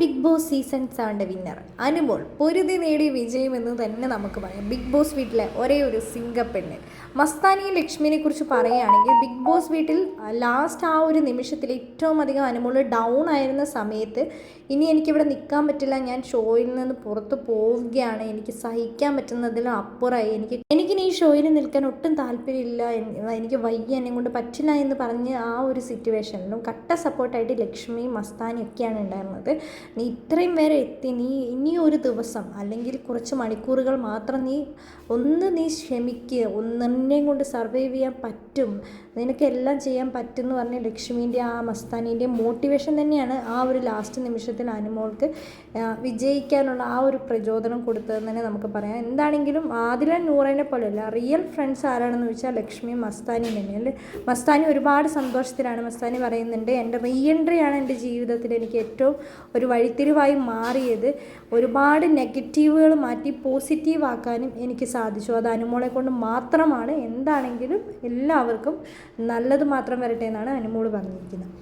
Big Boss season 7 winner Anumol പൊരുതി നേടിയ വിജയമെന്ന് തന്നെ നമുക്ക് പറയാം. ബിഗ് ബോസ് വീട്ടിലെ ഒരേ ഒരു സിംഗപ്പെണ്ണ് മസ്താനി ലക്ഷ്മിനെ കുറിച്ച് പറയുകയാണെങ്കിൽ, ബിഗ് ബോസ് വീട്ടിൽ ലാസ്റ്റ് ആ ഒരു നിമിഷത്തിൽ ഏറ്റവും അധികം അനുമോൾ ഡൗൺ ആയിരുന്ന സമയത്ത്, ഇനി എനിക്കിവിടെ നിൽക്കാൻ പറ്റില്ല, ഞാൻ ഷോയിൽ നിന്ന് പുറത്ത് പോവുകയാണ്, എനിക്ക് സഹിക്കാൻ പറ്റുന്നതിലും അപ്പുറമായി, എനിക്കിനി ഈ ഷോയിൽ നിൽക്കാൻ ഒട്ടും താല്പര്യമില്ല, എനിക്ക് വയ്യ, എന്നെ കൊണ്ട് പറ്റില്ല എന്ന് പറഞ്ഞ് ആ ഒരു സിറ്റുവേഷനിലും കട്ട സപ്പോർട്ടായിട്ട് ലക്ഷ്മിയും മസ്താനിയും ഒക്കെയാണ് ഉണ്ടായിരുന്നത്. നീ ഇത്രയും വരെ എത്തി, നീ ഇനി ഒരു ദിവസം അല്ലെങ്കിൽ കുറച്ച് മണിക്കൂറുകൾ മാത്രം നീ ക്ഷമിക്കുക, ഒന്നിനെയും കൊണ്ട് സർവൈവ് ചെയ്യാൻ പറ്റും, നിനക്കെല്ലാം ചെയ്യാൻ പറ്റും എന്ന് പറഞ്ഞ് ലക്ഷ്മീൻ്റെ ആ മസ്താനീൻ്റെ മോട്ടിവേഷൻ തന്നെയാണ് ആ ഒരു ലാസ്റ്റ് നിമിഷത്തിൽ അനുമോൾക്ക് വിജയിക്കാനുള്ള ആ ഒരു പ്രചോദനം കൊടുത്തതെന്ന് തന്നെ നമുക്ക് പറയാം. എന്താണെങ്കിലും ആദില നൂറേനെ പോലെയല്ല, റിയൽ ഫ്രണ്ട്സ് ആരാണെന്ന് വെച്ചാൽ ലക്ഷ്മിയും മസ്താനിയും തന്നെയല്ലേ. മസ്താനി ഒരുപാട് സന്തോഷത്തിലാണ്. മസ്താനി പറയുന്നുണ്ട്, എൻ്റെ റീ എൻട്രിയാണ് എൻ്റെ ജീവിതത്തിൽ എനിക്ക് ഏറ്റവും ഒരു വഴിത്തിരിവായി മാറിയത്, ഒരുപാട് നെഗറ്റീവുകൾ മാറ്റി പോസിറ്റീവ് ആക്കാനും എനിക്ക് സാധിച്ചു, അത് അനുമോളെ കൊണ്ട് മാത്രമാണ്. എന്താണെങ്കിലും എല്ലാവർക്കും നല്ലത് മാത്രം വരട്ടെ എന്നാണ് അനുമോൾ പറഞ്ഞിരിക്കുന്നത്.